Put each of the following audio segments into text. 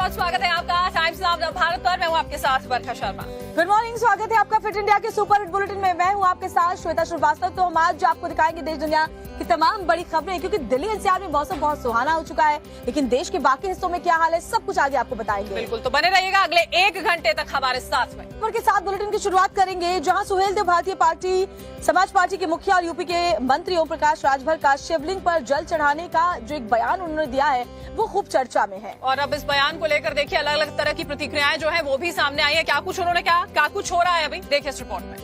बहुत स्वागत है आपका टाइम्स नाउ भारत पर। मैं हूँ आपके साथ वर्षा शर्मा। गुड मॉर्निंग, स्वागत है आपका फिट इंडिया के सुपर हिट बुलेटिन में। मैं हूँ आपके साथ श्वेता श्रीवास्तव। तो हम आज आपको दिखाएंगे देश दुनिया की तमाम बड़ी खबरें, क्योंकि दिल्ली एनसीआर में मौसम बहुत सुहाना हो चुका है, लेकिन देश के बाकी हिस्सों में क्या हाल है सब कुछ आगे आपको बताएंगे। बिल्कुल, तो बने रहिएगा अगले 1 घंटे तक हमारे साथ में। खबर के साथ बुलेटिन की शुरुआत करेंगे, जहां सुहेल देव भारतीय पार्टी समाज पार्टी के मुखिया और यूपी के मंत्री ओम प्रकाश राजभर का शिवलिंग पर जल चढ़ाने का जो एक बयान उन्होंने दिया है वो खूब चर्चा में है। और अब इस बयान को लेकर देखिए अलग अलग तरह की प्रतिक्रियाएं जो है वो भी सामने आई है। क्या कुछ उन्होंने कहा, क्या कुछ हो रहा है, अभी देखिए इस रिपोर्ट में।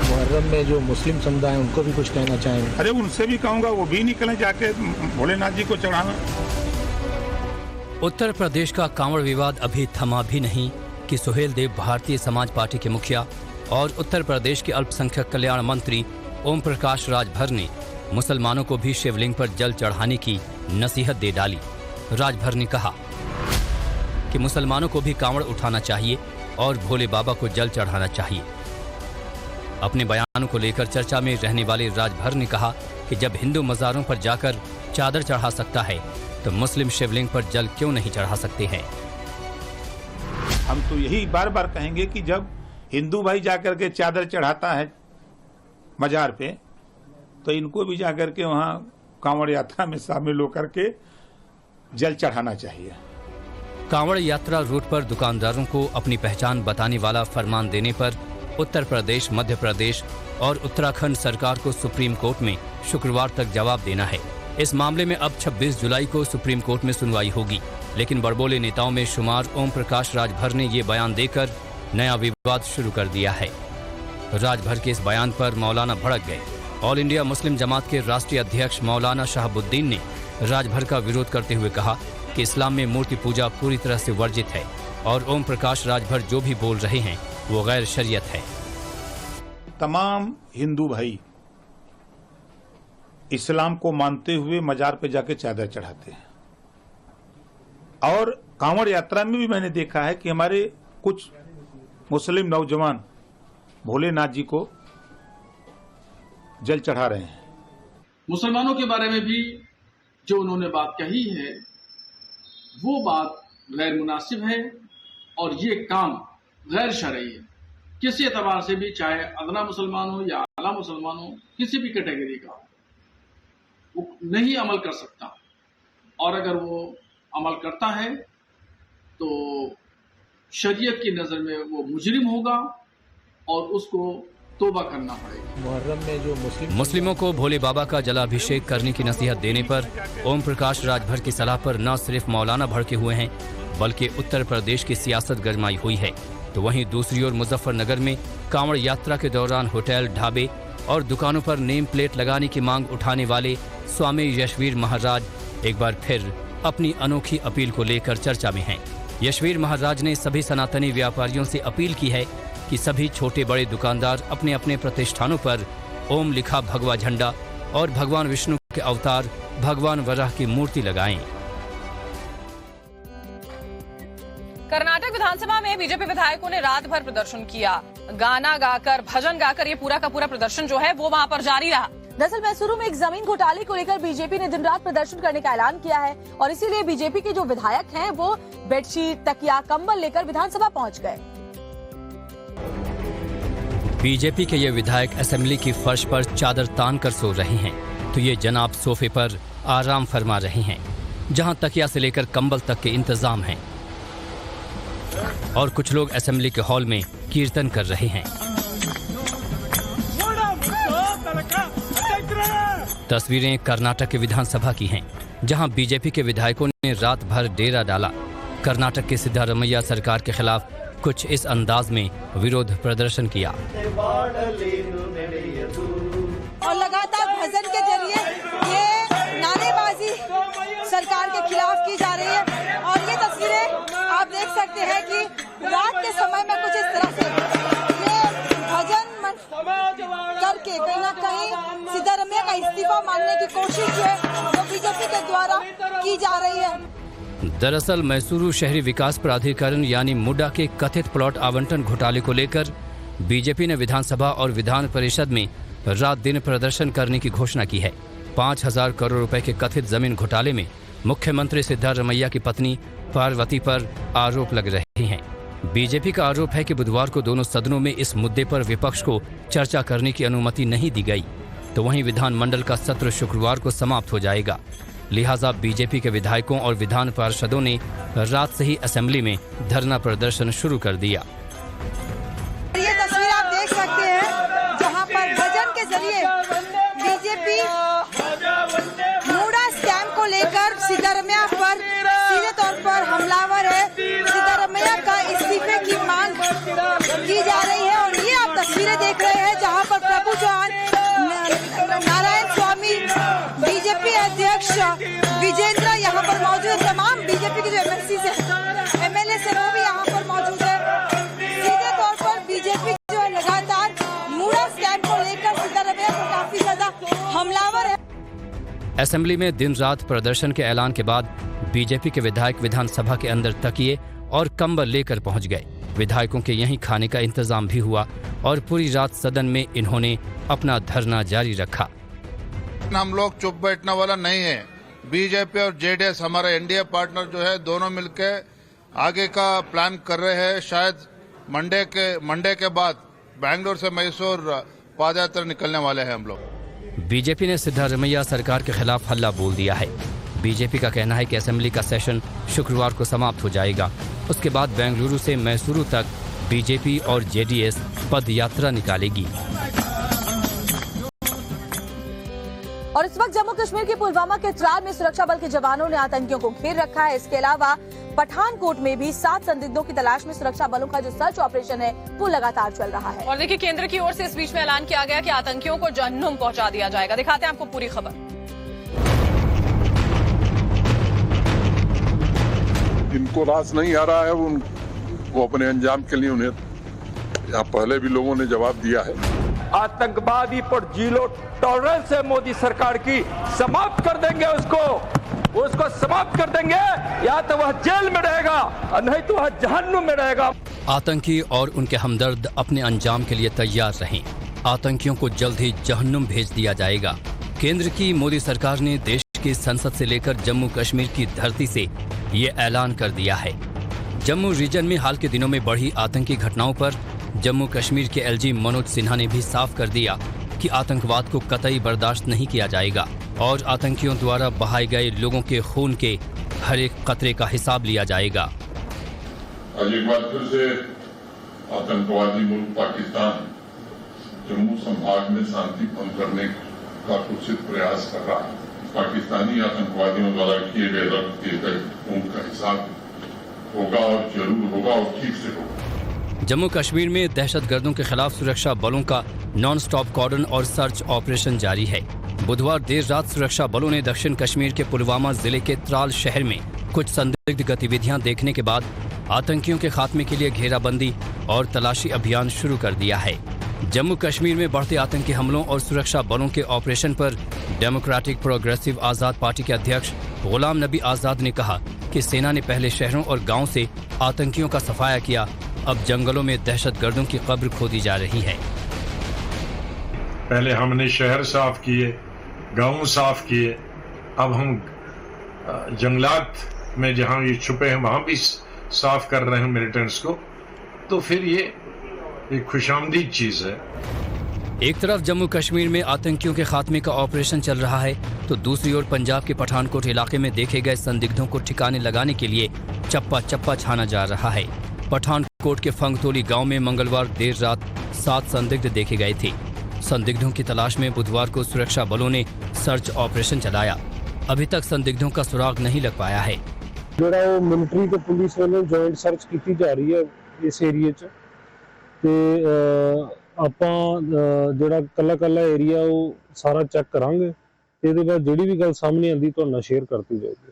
मुहर्रम में जो मुस्लिम समुदाय है उनको भी कुछ कहना चाहेंगे? अरे उनसे भी कहूंगा वो भी निकलें जाके भोलेनाथ जी को चढ़ाना। उत्तर प्रदेश का कांवड़ विवाद अभी थमा भी नहीं कि सुहेल देव भारतीय समाज पार्टी के मुखिया और उत्तर प्रदेश के अल्पसंख्यक कल्याण मंत्री ओम प्रकाश राजभर ने मुसलमानों को भी शिवलिंग पर जल चढ़ाने की नसीहत दे डाली। राजभर ने कहा कि मुसलमानों को भी कांवड़ उठाना चाहिए और भोले बाबा को जल चढ़ाना चाहिए। अपने बयानों को लेकर चर्चा में रहने वाले राजभर ने कहा कि जब हिंदू मज़ारों पर जाकर चादर चढ़ा सकता है तो मुस्लिम शिवलिंग पर जल क्यों नहीं चढ़ा सकते हैं। हम तो यही बार बार कहेंगे कि जब हिंदू भाई जाकर के चादर चढ़ाता है मजार पे, तो इनको भी जाकर के वहाँ कांवड़ यात्रा में शामिल होकर के जल चढ़ाना चाहिए। कांवड़ यात्रा रूट पर दुकानदारों को अपनी पहचान बताने वाला फरमान देने पर उत्तर प्रदेश, मध्य प्रदेश और उत्तराखंड सरकार को सुप्रीम कोर्ट में शुक्रवार तक जवाब देना है। इस मामले में अब 26 जुलाई को सुप्रीम कोर्ट में सुनवाई होगी, लेकिन बड़बोले नेताओं में शुमार ओम प्रकाश राजभर ने ये बयान देकर नया विवाद शुरू कर दिया है। राजभर के इस बयान पर मौलाना भड़क गए। ऑल इंडिया मुस्लिम जमात के राष्ट्रीय अध्यक्ष मौलाना शहाबुद्दीन ने राजभर का विरोध करते हुए कहा कि इस्लाम में मूर्ति पूजा पूरी तरह से वर्जित है और ओम प्रकाश राजभर जो भी बोल रहे हैं वो गैर शरीयत है। तमाम हिंदू भाई इस्लाम को मानते हुए मजार पे जाके चादर चढ़ाते हैं, और कांवड़ यात्रा में भी मैंने देखा है कि हमारे कुछ मुस्लिम नौजवान भोलेनाथ जी को जल चढ़ा रहे हैं। मुसलमानों के बारे में भी जो उन्होंने बात कही है वो बात गैर मुनासिब है और ये काम गैर शरई है। किसी एतबार से भी, चाहे अदना मुसलमान हो या आला मुसलमान हो, किसी भी कैटेगरी का वो नहीं अमल कर सकता, और अगर वो अमल करता है तो शरीयत की नजर में वो मुजरिम होगा और उसको तौबा करना पड़ेगा। मुहर्रम में जो मुस्लिमों को भोले बाबा का जलाभिषेक करने की नसीहत देने पर ओम प्रकाश राजभर की सलाह पर न सिर्फ मौलाना भड़के हुए हैं, बल्कि उत्तर प्रदेश की सियासत गरमाई हुई है। तो वहीं दूसरी ओर मुजफ्फरनगर में कांवड़ यात्रा के दौरान होटल, ढाबे और दुकानों पर नेम प्लेट लगाने की मांग उठाने वाले स्वामी यशवीर महाराज एक बार फिर अपनी अनोखी अपील को लेकर चर्चा में हैं। यशवीर महाराज ने सभी सनातनी व्यापारियों से अपील की है कि सभी छोटे बड़े दुकानदार अपने अपने प्रतिष्ठानों पर ओम लिखा भगवा झंडा और भगवान विष्णु के अवतार भगवान वराह की मूर्ति लगाएं। कर्नाटक विधानसभा में बीजेपी विधायकों ने रात भर प्रदर्शन किया। गाना गाकर, भजन गाकर ये पूरा का पूरा प्रदर्शन जो है वो वहां पर जारी रहा। दरअसल मैसूरू में एक जमीन घोटाले को लेकर बीजेपी ने दिन रात प्रदर्शन करने का ऐलान किया है, और इसीलिए बीजेपी के जो विधायक हैं वो बेडशीट, तकिया, कंबल लेकर विधानसभा पहुंच गए। बीजेपी के ये विधायक असेंबली की फर्श पर चादर तान कर सो रहे हैं, तो ये जनाब सोफे पर आराम फरमा रहे हैं, जहां तकिया से लेकर कंबल तक के इंतजाम हैं, और कुछ लोग असेंबली के हॉल में कीर्तन कर रहे हैं। तस्वीरें कर्नाटक के विधानसभा की हैं, जहां बीजेपी के विधायकों ने रात भर डेरा डाला। कर्नाटक के सिद्धारमैया सरकार के खिलाफ कुछ इस अंदाज में विरोध प्रदर्शन किया और लगातार भजन के जरिए ये नारेबाजी सरकार के खिलाफ की जा रही है। और ये तस्वीरें आप देख सकते हैं कि रात के समय में कुछ इस तरह से ये भजन करके कहीं ना कहीं सिद्धारमैया का इस्तीफा मांगने की कोशिश जो है वो बीजेपी के द्वारा की जा रही है। दरअसल मैसूरू शहरी विकास प्राधिकरण यानी मुडा के कथित प्लॉट आवंटन घोटाले को लेकर बीजेपी ने विधानसभा और विधान परिषद में रात दिन प्रदर्शन करने की घोषणा की है। 5,000 करोड़ रुपए के कथित जमीन घोटाले में मुख्यमंत्री सिद्धारमैया की पत्नी पार्वती पर आरोप लग रहे हैं। बीजेपी का आरोप है कि बुधवार को दोनों सदनों में इस मुद्दे पर विपक्ष को चर्चा करने की अनुमति नहीं दी गई, तो वहीं विधानमंडल का सत्र शुक्रवार को समाप्त हो जाएगा। लिहाजा बीजेपी के विधायकों और विधान पार्षदों ने रात से ही असेंबली में धरना प्रदर्शन शुरू कर दिया। ये तस्वीर आप देख सकते हैं जहां पर भजन के जरिए बीजेपी मूडा स्कैम को लेकर सिद्धारमैया पर सीधे तौर पर हमलावर है। सिद्धारमैया का इस्तीफे की मांग की जा रही है और ये आप तस्वीरें देख रहे हैं जहां पर प्रभु चौहान, नारायण स्वामी, बीजेपी अध्यक्ष विजेंद्र यहाँ पर मौजूद है। तमाम बीजेपी के जो एमएलए से वो भी यहाँ पर मौजूद है। सीधे तौर पर बीजेपी जो है लगातार मूडा स्कैम को लेकर सिद्धारमैया को काफी ज्यादा हमलावर है। असेंबली में दिन रात प्रदर्शन के ऐलान के बाद बीजेपी के विधायक विधानसभा के अंदर तकिए और कंबल लेकर पहुंच गए। विधायकों के यहीं खाने का इंतजाम भी हुआ और पूरी रात सदन में इन्होंने अपना धरना जारी रखा। हम लोग चुप बैठने वाला नहीं है। बीजेपी और जेडीएस हमारा एनडीए पार्टनर जो है, दोनों मिलकर आगे का प्लान कर रहे हैं। शायद मंडे के बाद बेंगलुरु से मैसूर पदयात्रा निकलने वाले हैं हम लोग। बीजेपी ने सिद्धारमैया सरकार के खिलाफ हल्ला बोल दिया है। बीजेपी का कहना है कि असेंबली का सेशन शुक्रवार को समाप्त हो जाएगा। उसके बाद बेंगलुरु से मैसूरू तक बीजेपी और जेडीएस पद यात्रा निकालेगी। और इस वक्त जम्मू कश्मीर के पुलवामा के त्राल में सुरक्षा बल के जवानों ने आतंकियों को घेर रखा है। इसके अलावा पठानकोट में भी 7 संदिग्धों की तलाश में सुरक्षा बलों का जो सर्च ऑपरेशन है वो लगातार चल रहा है। और देखिए, केंद्र की ओर से इस बीच में ऐलान किया गया कि आतंकियों को जहन्नुम पहुंचा दिया जाएगा। दिखाते हैं आपको पूरी खबर। इनको रास नहीं आ रहा है, वो अपने अंजाम के लिए उन्हें यहाँ पहले भी लोगों ने जवाब दिया है। आतंकवादी पर जीरो टॉलरेंस है मोदी सरकार की। समाप्त कर देंगे उसको समाप्त कर देंगे। या तो वह जेल में रहेगा और नहीं तो वह जहन्नुम में रहेगा। आतंकी और उनके हमदर्द अपने अंजाम के लिए तैयार रहें। आतंकियों को जल्द ही जहन्नुम भेज दिया जाएगा। केंद्र की मोदी सरकार ने देश की संसद से लेकर जम्मू कश्मीर की धरती से ये ऐलान कर दिया है। जम्मू रीजन में हाल के दिनों में बढ़ी आतंकी घटनाओं पर जम्मू कश्मीर के एलजी मनोज सिन्हा ने भी साफ कर दिया कि आतंकवाद को कतई बर्दाश्त नहीं किया जाएगा और आतंकियों द्वारा बहाए गए लोगों के खून के हर एक कतरे का हिसाब लिया जाएगा। आज एक बार फिर से आतंकवादी मुल्क पाकिस्तान जम्मू संभाग में शांति भंग करने का कुत्सित प्रयास कर रहा है। पाकिस्तानी आतंकवादियों द्वारा किए गए रक्त के गए खून का हिसाब होगा और जरूर होगा और ठीक से होगा। जम्मू कश्मीर में दहशतगर्दों के खिलाफ सुरक्षा बलों का नॉन स्टॉप कॉर्डन और सर्च ऑपरेशन जारी है। बुधवार देर रात सुरक्षा बलों ने दक्षिण कश्मीर के पुलवामा जिले के त्राल शहर में कुछ संदिग्ध गतिविधियां देखने के बाद आतंकियों के खात्मे के लिए घेराबंदी और तलाशी अभियान शुरू कर दिया है। जम्मू कश्मीर में बढ़ते आतंकी हमलों और सुरक्षा बलों के ऑपरेशन पर डेमोक्रेटिक प्रोग्रेसिव आजाद पार्टी के अध्यक्ष गुलाम नबी आजाद ने कहा कि सेना ने पहले शहरों और गांवों से आतंकियों का सफाया किया, अब जंगलों में दहशतगर्दों की कब्र खोदी जा रही है। पहले हमने शहर साफ किए, गांव साफ किए, अब हम जंगलात में जहां ये छुपे हैं वहां भी साफ कर रहे हैं मिलिटेंट्स को। तो फिर ये एक खुशामदीद चीज है। एक तरफ जम्मू कश्मीर में आतंकियों के खात्मे का ऑपरेशन चल रहा है, तो दूसरी ओर पंजाब के पठानकोट इलाके में देखे गए संदिग्धों को ठिकाने लगाने के लिए चप्पा चप्पा छाना जा रहा है। पठानकोट के फंगतोली गांव में मंगलवार देर रात 7 संदिग्ध देखे गए थे। संदिग्धों की तलाश में बुधवार को सुरक्षा बलों ने सर्च ऑपरेशन चलाया। अभी तक संदिग्धों का सुराग नहीं लग पाया है। मिलिट्री ते पुलिस वालों जॉइंट सर्च की जा रही है इस एरिया च ते ਆਪਾਂ ਜਿਹੜਾ ਕੱਲਾ ਏਰੀਆ ਉਹ ਸਾਰਾ ਚੈੱਕ ਕਰਾਂਗੇ ਤੇ ਇਹਦੇ ਬਾਅਦ ਜਿਹੜੀ ਵੀ ਗੱਲ ਸਾਹਮਣੇ ਆਂਦੀ ਤੁਹਾਨੂੰ ਨਾਲ शेयर करती जाएगी।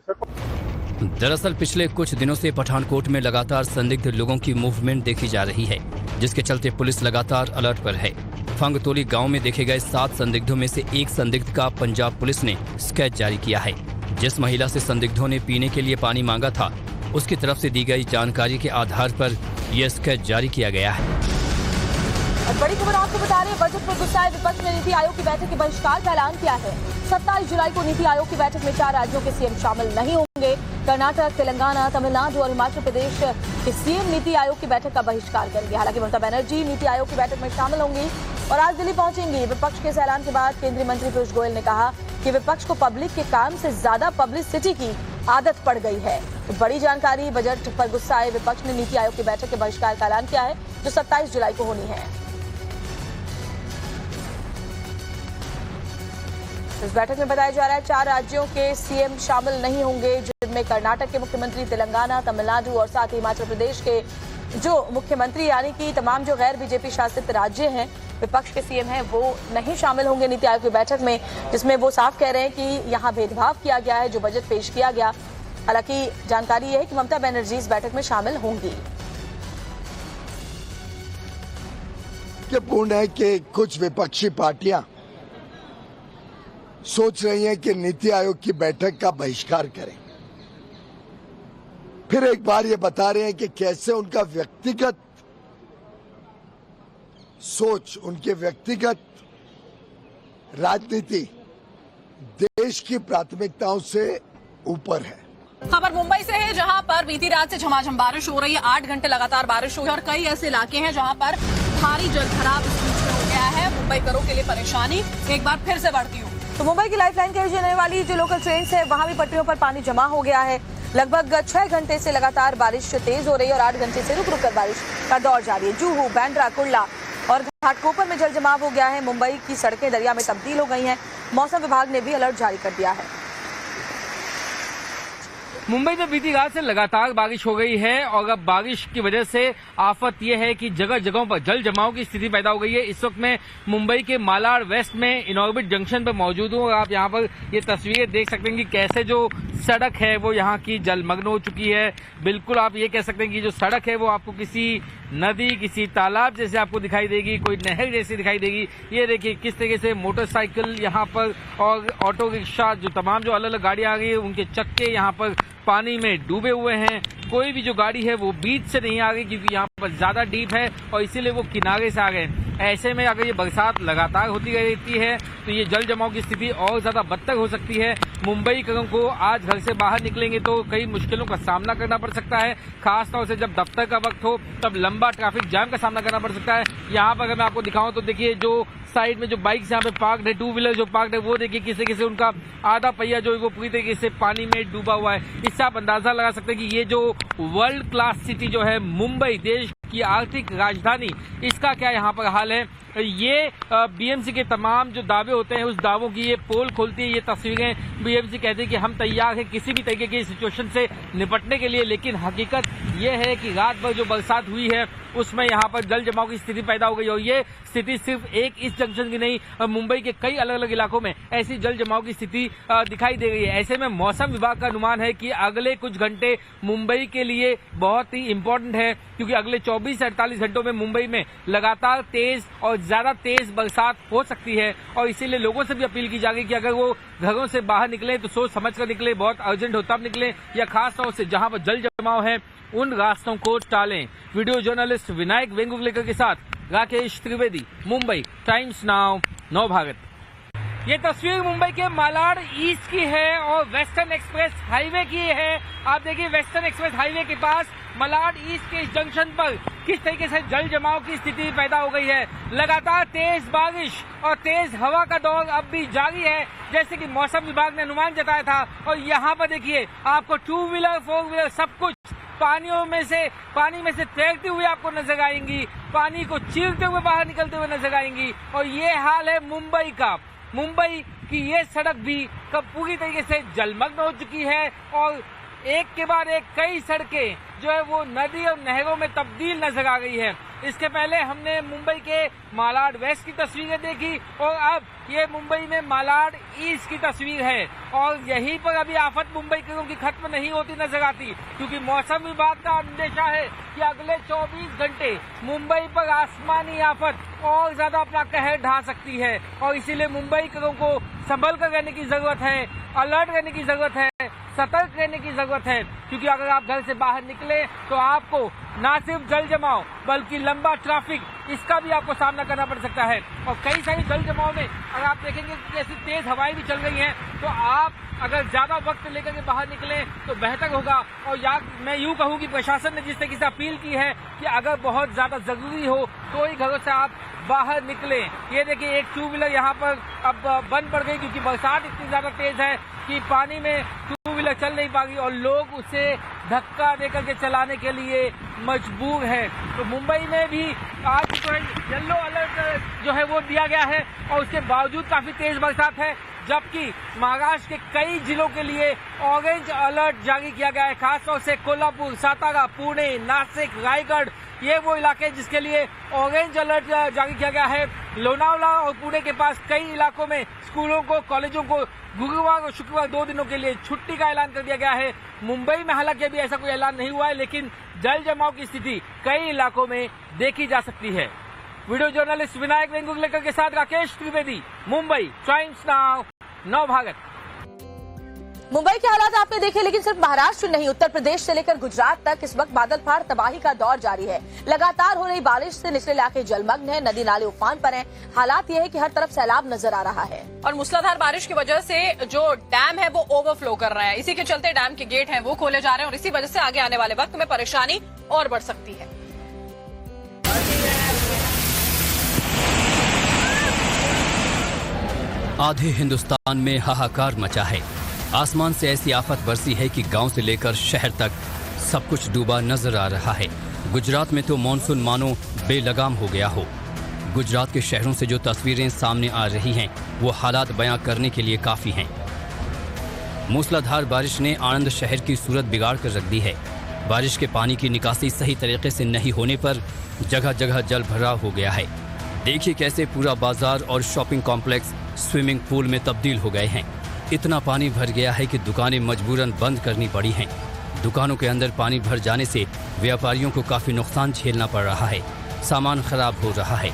दरअसल पिछले कुछ दिनों से पठानकोट में लगातार संदिग्ध लोगों की मूवमेंट देखी जा रही है, जिसके चलते पुलिस लगातार अलर्ट पर है। फंगतोली गांव में देखे गए 7 संदिग्धों में से एक संदिग्ध का पंजाब पुलिस ने स्केच जारी किया है। जिस महिला से संदिग्धों ने पीने के लिए पानी मांगा था, उसकी तरफ से दी गई जानकारी के आधार पर यह स्केच जारी किया गया है। और बड़ी खबर आपको बता रहे हैं, बजट पर गुस्साए विपक्ष ने नीति आयोग की बैठक के बहिष्कार का ऐलान किया है। 27 जुलाई को नीति आयोग की बैठक में 4 राज्यों के सीएम शामिल नहीं होंगे। कर्नाटक, तेलंगाना, तमिलनाडु और हिमाचल प्रदेश के सीएम नीति आयोग की बैठक का बहिष्कार करेंगे। हालांकि ममता बनर्जी नीति आयोग की बैठक में शामिल होंगी और आज दिल्ली पहुंचेंगी। विपक्ष के इस ऐलान के बाद केंद्रीय मंत्री पीयूष गोयल ने कहा कि विपक्ष को पब्लिक के काम से ज्यादा पब्लिसिटी की आदत पड़ गई है। तो बड़ी जानकारी, बजट पर गुस्साए विपक्ष ने नीति आयोग की बैठक के बहिष्कार का ऐलान किया है जो 27 जुलाई को होनी है। इस बैठक में बताया जा रहा है 4 राज्यों के सीएम शामिल नहीं होंगे, जिनमें कर्नाटक के मुख्यमंत्री, तेलंगाना, तमिलनाडु और साथ ही हिमाचल प्रदेश के जो मुख्यमंत्री यानी कि तमाम जो गैर बीजेपी शासित राज्य हैं, विपक्ष के सीएम हैं, वो नहीं शामिल होंगे नीति आयोग की बैठक में, जिसमें वो साफ कह रहे हैं कि यहाँ भेदभाव किया गया है जो बजट पेश किया गया। हालांकि जानकारी यह है कि ममता बनर्जी इस बैठक में शामिल होंगी। पूर्ण है कि कुछ विपक्षी पार्टियां सोच रही हैं कि नीति आयोग की बैठक का बहिष्कार करें। फिर एक बार ये बता रहे हैं कि कैसे उनका व्यक्तिगत सोच, उनके व्यक्तिगत राजनीति देश की प्राथमिकताओं से ऊपर है। खबर मुंबई से है, जहां पर बीती रात से झमाझम बारिश हो रही है। 8 घंटे लगातार बारिश हुई और कई ऐसे इलाके हैं जहां पर भारी जलभराव इस बीच में हो गया है। मुंबईकरों के लिए परेशानी एक बार फिर से बढ़ती हुई। तो मुंबई की लाइफलाइन कही जाने वाली जो लोकल ट्रेन है, वहां भी पटरियों पर पानी जमा हो गया है। लगभग 6 घंटे से लगातार बारिश तेज हो रही है और 8 घंटे से रुक रुक कर बारिश का दौर जारी है। जुहू, बांद्रा, कुर्ला और घाटकोपर में जल जमाव हो गया है। मुंबई की सड़कें दरिया में तब्दील हो गई हैं। मौसम विभाग ने भी अलर्ट जारी कर दिया है। मुंबई में बीती रात से लगातार बारिश हो गई है और अब बारिश की वजह से आफत यह है कि जगह जगहों पर जल जमाव की स्थिति पैदा हो गई है। इस वक्त मैं मुंबई के मालाड वेस्ट में इनऑर्बिट जंक्शन पर मौजूद हूं और आप यहां पर ये तस्वीरें देख सकते हैं कि कैसे जो सड़क है वो यहां की जलमग्न हो चुकी है। बिल्कुल आप ये कह सकते हैं कि जो सड़क है वो आपको किसी नदी, किसी तालाब जैसे आपको दिखाई देगी, कोई नहर जैसी दिखाई देगी। ये देखिए किस तरीके से मोटरसाइकिल यहाँ पर और ऑटो रिक्शा, जो तमाम जो अलग अलग गाड़ियां आ गई है, उनके चक्के यहाँ पर पानी में डूबे हुए हैं। कोई भी जो गाड़ी है वो बीच से नहीं आ गई क्योंकि यहाँ पर ज्यादा डीप है और इसीलिए वो किनारे से आ गए। ऐसे में अगर ये बरसात लगातार होती रहती है तो ये जल जमाव की स्थिति और ज्यादा बदतर हो सकती है। मुंबईकरों को आज घर से बाहर निकलेंगे तो कई मुश्किलों का सामना करना पड़ सकता है। खासतौर से जब दफ्तर का वक्त हो तब लंबा ट्रैफिक जाम का सामना करना पड़ सकता है। यहाँ पर अगर मैं आपको दिखाऊं तो देखिए जो साइड में जो बाइक्स यहाँ पे पार्कड है, 2 व्हीलर जो पार्कड है, वो देखिए किसी किसी उनका आधा पहिया जो है वो पूरी तरीके से पानी में डूबा हुआ है। इससे आप अंदाजा लगा सकते हैं कि ये जो वर्ल्ड क्लास सिटी जो है मुंबई, देश की आर्थिक राजधानी, इसका क्या यहाँ पर हाल है। ये बीएमसी के तमाम जो दावे होते हैं उस दावों की ये पोल खोलती है। ये तस्वीरें बीएमसी कहती है कि हम तैयार हैं किसी भी तरीके की सिचुएशन से निपटने के लिए, लेकिन हकीकत ये है कि रात भर जो बरसात हुई है उसमें यहाँ पर जल जमाव की स्थिति पैदा हो गई और ये स्थिति सिर्फ एक इस जंक्शन की नहीं, मुंबई के कई अलग अलग इलाकों में ऐसी जल जमाव की स्थिति दिखाई दे रही है। ऐसे में मौसम विभाग का अनुमान है कि अगले कुछ घंटे मुंबई के लिए बहुत ही इंपॉर्टेंट है क्योंकि अगले 24 से 48 घंटों में मुंबई में लगातार तेज और ज्यादा तेज बरसात हो सकती है और इसीलिए लोगों से भी अपील की जा रही है कि अगर वो घरों से बाहर निकले तो सोच समझ कर निकले, बहुत अर्जेंट हो तब निकले या खास तौर से जहां पर जल जमाव है उन रास्तों को टालें। वीडियो जर्नलिस्ट विनायक वेंगुर्लेकर के साथ राकेश त्रिवेदी, मुंबई टाइम्स नाउ, नव भारत। ये तस्वीर मुंबई के मालाड ईस्ट की है और वेस्टर्न एक्सप्रेस हाईवे की है। आप देखिए वेस्टर्न एक्सप्रेस हाईवे के पास मालाड ईस्ट के इस जंक्शन पर किस तरीके से जल जमाव की स्थिति पैदा हो गई है। लगातार तेज बारिश और तेज हवा का दौर अब भी जारी है जैसे कि मौसम विभाग ने अनुमान जताया था। और यहाँ पर देखिए आपको 2 व्हीलर 4 व्हीलर सब कुछ पानी में से तैरती हुई आपको नजर आएंगी, पानी को चीरते हुए बाहर निकलते हुए नजर आएंगी। और ये हाल है मुंबई का। मुंबई की ये सड़क भी कब पूरी तरीके से जलमग्न हो चुकी है और एक के बाद एक कई सड़कें जो है वो नदी और नहरों में तब्दील नजर आ गई है। इसके पहले हमने मुंबई के मालाड वेस्ट की तस्वीरें देखी और अब ये मुंबई में मालाड ईस्ट की तस्वीर है और यहीं पर अभी आफत मुंबईकरों की खत्म नहीं होती नजर आती क्योंकि मौसम विभाग का अंदेशा है कि अगले 24 घंटे मुंबई पर आसमानी आफत और ज्यादा अपना कहर ढा सकती है और इसीलिए मुंबईकरों को संभल कर रहने की जरूरत है। अलर्ट रहने की जरूरत है, सतर्क रहने की जरूरत है, क्योंकि अगर आप घर से बाहर निकले तो आपको न सिर्फ जल जमाव बल्कि लंबा ट्रैफिक, इसका भी आपको सामना करना पड़ सकता है। और कई सारी जल जमाव में अगर आप देखेंगे कि ऐसी तेज हवाएं भी चल रही हैं, तो आप अगर ज्यादा वक्त लेकर के बाहर निकले तो बेहतर होगा। और मैं यूं कहूं कि प्रशासन ने जिस तरीके से अपील की है कि अगर बहुत ज्यादा जरूरी हो तो ही घरों से आप बाहर निकले। ये देखिए, एक 2 व्हीलर यहाँ पर अब बंद पड़ गई, क्योंकि बरसात इतनी ज्यादा तेज है कि पानी में 2 व्हीलर चल नहीं पा रही और लोग उसे धक्का देकर के चलाने के लिए मजबूर है। तो मुंबई में भी आज जो है येलो अलर्ट जो है वो दिया गया है और उसके बावजूद काफी तेज बरसात है, जबकि महाराष्ट्र के कई जिलों के लिए ऑरेंज अलर्ट जारी किया गया है। खासतौर से कोल्हापुर, सातारा, पुणे, नासिक, रायगढ़, ये वो इलाके हैं जिसके लिए ऑरेंज अलर्ट जारी किया गया है। लोनावला और पुणे के पास कई इलाकों में स्कूलों को, कॉलेजों को गुरुवार और शुक्रवार 2 दिनों के लिए छुट्टी का ऐलान कर दिया गया है। मुंबई में हालांकि अभी ऐसा कोई ऐलान नहीं हुआ है, लेकिन जल जमाव की स्थिति कई इलाकों में देखी जा सकती है। वीडियो जर्नलिस्ट विनायक वेंगुर्लेकर के साथ राकेश त्रिवेदी, मुंबई, टाइम्स नाउ, नव भारत। मुंबई के हालात आपने देखे, लेकिन सिर्फ महाराष्ट्र नहीं, उत्तर प्रदेश से लेकर गुजरात तक इस वक्त बादल फाड़ तबाही का दौर जारी है। लगातार हो रही बारिश से निचले इलाके जलमग्न हैं, नदी नाले उफान पर हैं। हालात ये है कि हर तरफ सैलाब नजर आ रहा है और मूसलाधार बारिश की वजह से जो डैम है वो ओवरफ्लो कर रहा है। इसी के चलते डैम के गेट हैं वो खोले जा रहे हैं और इसी वजह से आगे आने वाले वक्त में परेशानी और बढ़ सकती है। आधे हिंदुस्तान में हाहाकार मचा है। आसमान से ऐसी आफत बरसी है कि गांव से लेकर शहर तक सब कुछ डूबा नजर आ रहा है। गुजरात में तो मॉनसून मानो बेलगाम हो गया हो। गुजरात के शहरों से जो तस्वीरें सामने आ रही हैं वो हालात बयां करने के लिए काफी हैं। मूसलाधार बारिश ने आणंद शहर की सूरत बिगाड़ कर रख दी है। बारिश के पानी की निकासी सही तरीके से नहीं होने पर जगह जगह जल भराव हो गया है। देखिए कैसे पूरा बाजार और शॉपिंग कॉम्प्लेक्स स्विमिंग पूल में तब्दील हो गए हैं। इतना पानी भर गया है कि दुकानें मजबूरन बंद करनी पड़ी हैं। दुकानों के अंदर पानी भर जाने से व्यापारियों को काफी नुकसान झेलना पड़ रहा है, सामान खराब हो रहा है।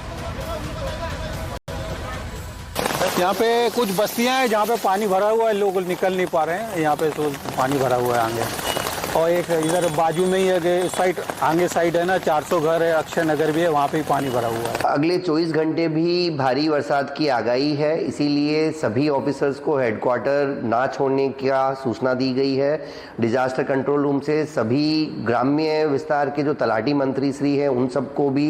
यहाँ पे कुछ बस्तियाँ हैं जहाँ पे पानी भरा हुआ है, लोग निकल नहीं पा रहे हैं। यहाँ पे तो पानी भरा हुआ है आगे, और एक इधर बाजू में ही है साइड, आगे साइड है ना, 400 घर है, अक्षय नगर भी है, वहाँ पे पानी भरा हुआ है। अगले 24 घंटे भी भारी बरसात की आगाही है, इसीलिए सभी ऑफिसर्स को हेडक्वार्टर ना छोड़ने का सूचना दी गई है। डिजास्टर कंट्रोल रूम से सभी ग्राम्य विस्तार के जो तलाटी मंत्री श्री हैं उन सबको भी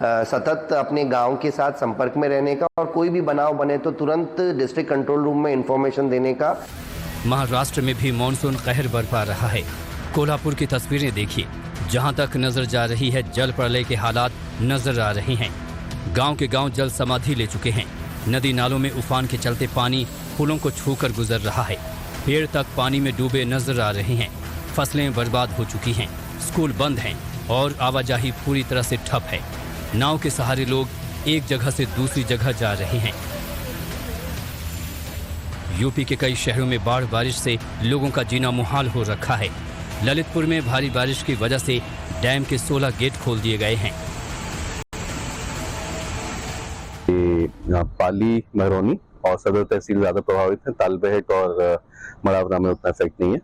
सतत अपने गांव के साथ संपर्क में रहने का, और कोई भी बनाव बने तो तुरंत डिस्ट्रिक्ट कंट्रोल रूम में इंफॉर्मेशन देने का। महाराष्ट्र में भी मानसून कहर बरपा रहा है। कोल्हापुर की तस्वीरें देखिए, जहां तक नजर जा रही है जल प्रलय के हालात नजर आ रहे हैं। गांव के गांव जल समाधि ले चुके हैं। नदी नालों में उफान के चलते पानी पुलों को छूकर गुजर रहा है। पेड़ तक पानी में डूबे नजर आ रहे हैं। फसलें बर्बाद हो चुकी हैं। स्कूल बंद हैं और आवाजाही पूरी तरह से ठप है। नाव के सहारे लोग एक जगह से दूसरी जगह जा रहे हैं। यूपी के कई शहरों में बाढ़ बारिश से लोगों का जीना मुहाल हो रखा है। ललितपुर में भारी बारिश की वजह से डैम के 16 गेट खोल दिए गए हैं। पाली, महरौनी और सदर तहसील ज्यादा प्रभावित है। तालबेहट और मड़ावरा में उतना इफेक्ट नहीं है।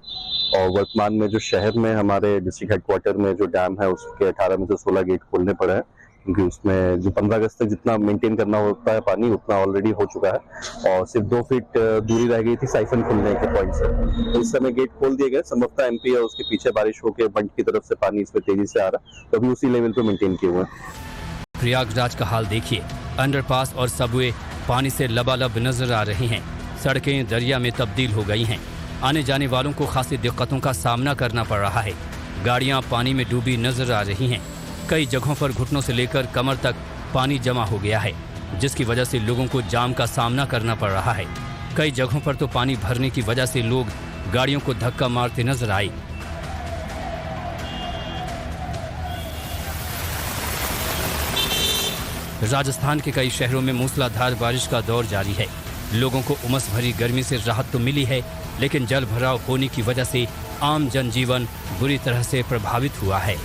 और वर्तमान में जो शहर में हमारे डिस्ट्रिक्ट हेडक्वार्टर में जो डैम है उसके 18 में से 16 गेट खोलने पड़े हैं, क्योंकि उसमें जो 15 अगस्त तक जितना मेंटेन करना होता है पानी उतना ऑलरेडी हो चुका है और सिर्फ 2 फीट दूरी रह गई थी साइफन खुलने के पॉइंट से। तो इस समय गेट खोल दिए गए। संभवतः एमपी और उसके पीछे बारिश होकर बंड की तरफ से पानी इसमें तेजी से आ रहा है, तो अभी उसी लेवल पे मेंटेन किए हुए हैं। प्रयागराज का हाल देखिए, अंडरपास और सबवे पानी से लबालब नजर आ रही हैं। सड़कें दरिया में तब्दील हो गई हैं। आने जाने वालों को खासी दिक्कतों का सामना करना पड़ रहा है। गाड़ियां पानी में डूबी नजर आ रही हैं। कई जगहों पर घुटनों से लेकर कमर तक पानी जमा हो गया है, जिसकी वजह से लोगों को जाम का सामना करना पड़ रहा है। कई जगहों पर तो पानी भरने की वजह से लोग गाड़ियों को धक्का मारते नजर आए। राजस्थान के कई शहरों में मूसलाधार बारिश का दौर जारी है। लोगों को उमस भरी गर्मी से राहत तो मिली है, लेकिन जल भराव होने की वजह से आम जनजीवन बुरी तरह से प्रभावित हुआ है।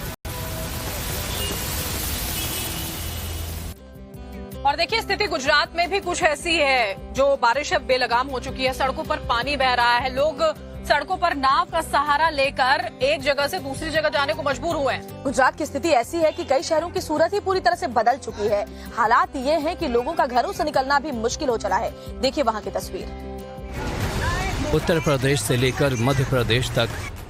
और देखिए स्थिति गुजरात में भी कुछ ऐसी है, जो बारिश अब बेलगाम हो चुकी है। सड़कों पर पानी बह रहा है, लोग सड़कों पर नाव का सहारा लेकर एक जगह से दूसरी जगह जाने को मजबूर हुए हैं। गुजरात की स्थिति ऐसी है कि कई शहरों की सूरत ही पूरी तरह से बदल चुकी है। हालात ये हैं कि लोगों का घरों से निकलना भी मुश्किल हो चला है। देखिए वहाँ की तस्वीर। उत्तर प्रदेश से लेकर मध्य प्रदेश तक,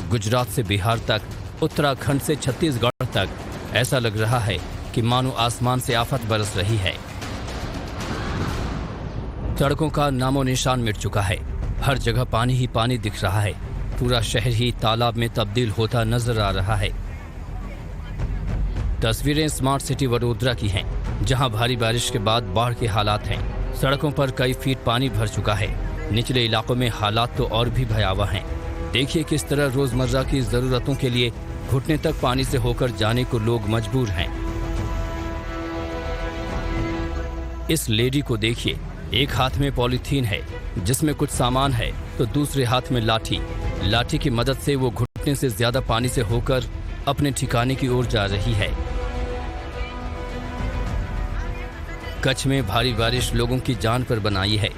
गुजरात से बिहार तक, उत्तराखंड से छत्तीसगढ़ तक ऐसा लग रहा है कि मानो आसमान से आफत बरस रही है। सड़कों का नामो निशान मिट चुका है, हर जगह पानी ही पानी दिख रहा है, पूरा शहर ही तालाब में तब्दील होता नजर आ रहा है। तस्वीरें स्मार्ट सिटी वडोदरा की हैं, जहां भारी बारिश के बाद बाढ़ के हालात हैं। सड़कों पर कई फीट पानी भर चुका है, निचले इलाकों में हालात तो और भी भयावह हैं। देखिए किस तरह रोजमर्रा की जरूरतों के लिए घुटने तक पानी से होकर जाने को लोग मजबूर हैं। इस लेडी को देखिए, एक हाथ में पॉलीथीन है जिसमें कुछ सामान है, तो दूसरे हाथ में लाठी की मदद से वो घुटने से ज्यादा पानी से होकर अपने ठिकाने की ओर जा रही है। कच्छ में भारी बारिश लोगों की जान पर बनाई है।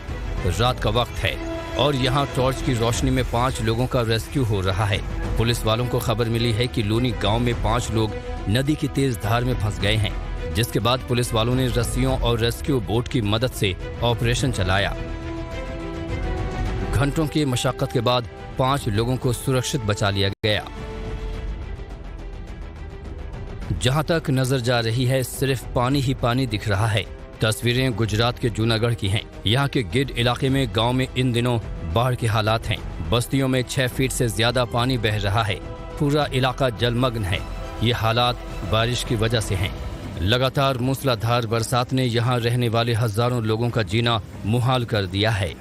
रात का वक्त है और यहाँ टॉर्च की रोशनी में 5 लोगों का रेस्क्यू हो रहा है। पुलिस वालों को खबर मिली है कि लूनी गांव में 5 लोग नदी की तेज धार में फंस गए हैं, जिसके बाद पुलिस वालों ने रस्सियों और रेस्क्यू बोट की मदद से ऑपरेशन चलाया। घंटों की मशक्कत के बाद 5 लोगों को सुरक्षित बचा लिया गया। जहां तक नजर जा रही है सिर्फ पानी ही पानी दिख रहा है। तस्वीरें गुजरात के जूनागढ़ की हैं। यहाँ के गिड इलाके में गांव में इन दिनों बाढ़ के हालात हैं। बस्तियों में 6 फीट से ज्यादा पानी बह रहा है, पूरा इलाका जलमग्न है। ये हालात बारिश की वजह से हैं। लगातार मूसलाधार बरसात ने यहाँ रहने वाले हजारों लोगों का जीना मुहाल कर दिया है।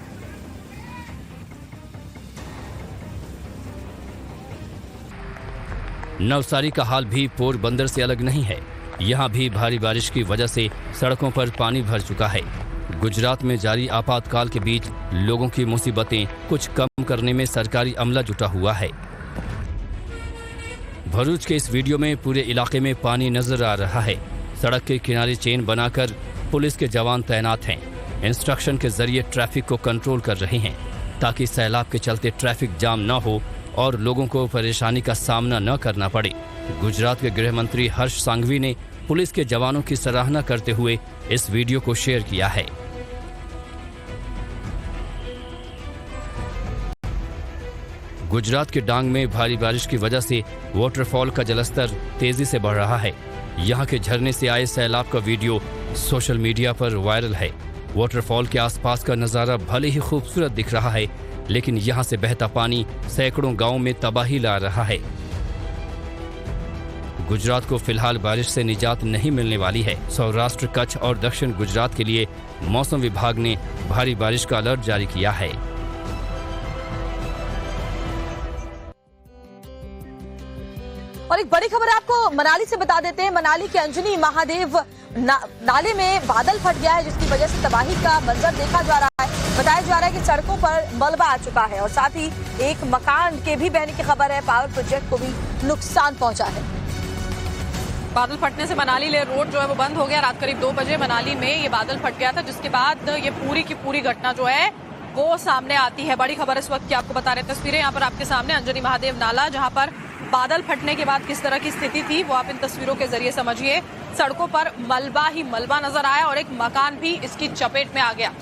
नवसारी का हाल भी पोरबंदर से अलग नहीं है। यहाँ भी भारी बारिश की वजह से सड़कों पर पानी भर चुका है। गुजरात में जारी आपातकाल के बीच लोगों की मुसीबतें कुछ कम करने में सरकारी अमला जुटा हुआ है। भरूच के इस वीडियो में पूरे इलाके में पानी नजर आ रहा है। सड़क के किनारे चेन बनाकर पुलिस के जवान तैनात हैं। इंस्ट्रक्शन के जरिए ट्रैफिक को कंट्रोल कर रहे हैं, ताकि सैलाब के चलते ट्रैफिक जाम न हो और लोगों को परेशानी का सामना न करना पड़े। गुजरात के गृह मंत्री हर्ष सांघवी ने पुलिस के जवानों की सराहना करते हुए इस वीडियो को शेयर किया है। गुजरात के डांग में भारी बारिश की वजह से वाटरफॉल का जलस्तर तेजी से बढ़ रहा है। यहाँ के झरने से आए सैलाब का वीडियो सोशल मीडिया पर वायरल है। वाटरफॉल के आसपास का नजारा भले ही खूबसूरत दिख रहा है, लेकिन यहाँ से बहता पानी सैकड़ों गांवों में तबाही ला रहा है। गुजरात को फिलहाल बारिश से निजात नहीं मिलने वाली है। सौराष्ट्र, कच्छ और दक्षिण गुजरात के लिए मौसम विभाग ने भारी बारिश का अलर्ट जारी किया है। और एक बड़ी खबर आपको मनाली से बता देते हैं। मनाली के अंजनी महादेव नाले में बादल फट गया है, जिसकी वजह से तबाही का मंजर देखा जा रहा है। बताया जा रहा है कि सड़कों पर मलबा आ चुका है और साथ ही एक मकान के भी बहने की खबर है। पावर प्रोजेक्ट को भी नुकसान पहुंचा है। बादल फटने से मनाली ले रोड जो है वो बंद हो गया। रात करीब 2 बजे मनाली में ये बादल फट गया था, जिसके बाद ये पूरी की पूरी घटना जो है वो सामने आती है। बड़ी खबर इस वक्त की आपको बता रहे हैं। तस्वीरें यहाँ पर आपके सामने, अंजनी महादेव नाला, जहाँ पर बादल फटने के बाद किस तरह की स्थिति थी वो आप इन तस्वीरों के जरिए समझिए। सड़कों पर मलबा ही मलबा नजर आया और एक मकान भी इसकी चपेट में आ गया।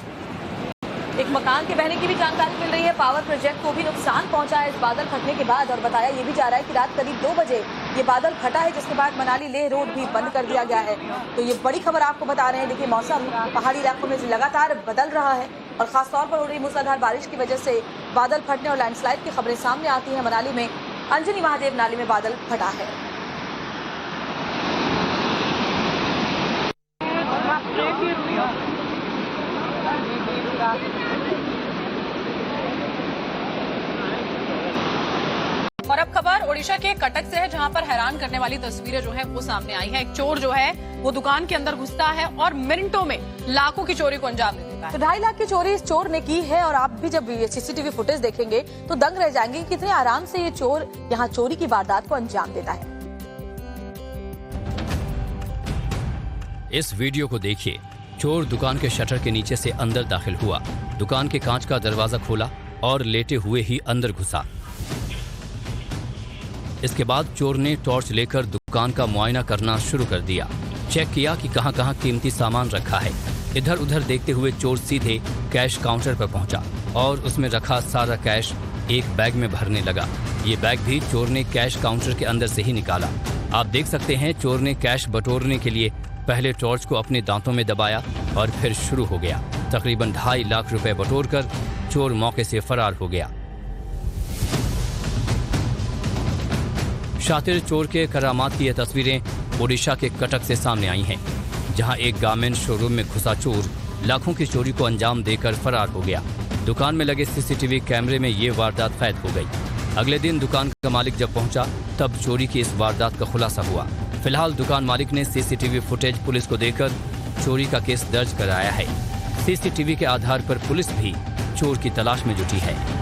एक मकान के बहने की भी जानकारी मिल रही है। पावर प्रोजेक्ट को भी नुकसान पहुंचा है इस बादल फटने के बाद। और बताया ये भी जा रहा है कि रात करीब 2 बजे ये बादल फटा है, जिसके बाद मनाली लेह रोड भी बंद कर दिया गया है। तो ये बड़ी खबर आपको बता रहे हैं। देखिए मौसम पहाड़ी इलाकों में लगातार बदल रहा है और खासतौर पर हो रही मूसलाधार बारिश की वजह से बादल फटने और लैंडस्लाइड की खबरें सामने आती हैं। मनाली में अंजनी महादेव नाले में बादल फटा है। और अब खबर ओडिशा के कटक से है, जहां पर हैरान करने वाली तस्वीरें जो है वो सामने आई है। एक चोर जो है वो दुकान के अंदर घुसता है और मिनटों में लाखों की चोरी को अंजाम दे देता है। तो 2.5 लाख की चोरी इस चोर ने की है और आप भी जब सीसीटीवी फुटेज देखेंगे तो दंग रह जाएंगे कि कितने आराम से ये चोर यहाँ चोरी की वारदात को अंजाम देता है। इस वीडियो को देखिए। चोर दुकान के शटर के नीचे से अंदर दाखिल हुआ, दुकान के कांच का दरवाजा खोला और लेटे हुए ही अंदर घुसा। इसके बाद चोर ने टॉर्च लेकर दुकान का मुआयना करना शुरू कर दिया। चेक किया कि कहां-कहां कीमती सामान रखा है। इधर उधर देखते हुए चोर सीधे कैश काउंटर पर पहुंचा और उसमें रखा सारा कैश एक बैग में भरने लगा। ये बैग भी चोर ने कैश काउंटर के अंदर से ही निकाला। आप देख सकते हैं चोर ने कैश बटोरने के लिए पहले टॉर्च को अपने दांतों में दबाया और फिर शुरू हो गया। तकरीबन 2.5 लाख रुपए बटोरकर चोर मौके से फरार हो गया। शातिर चोर के करामात की ये तस्वीरें ओडिशा के कटक से सामने आई हैं, जहां एक गारमेंट शोरूम में घुसा चोर लाखों की चोरी को अंजाम देकर फरार हो गया। दुकान में लगे सीसीटीवी कैमरे में ये वारदात कैद हो गई। अगले दिन दुकान का मालिक जब पहुंचा तब चोरी की इस वारदात का खुलासा हुआ। फिलहाल दुकान मालिक ने सीसीटीवी फुटेज पुलिस को देकर चोरी का केस दर्ज कराया है। सीसीटीवी के आधार पर पुलिस भी चोर की तलाश में जुटी है।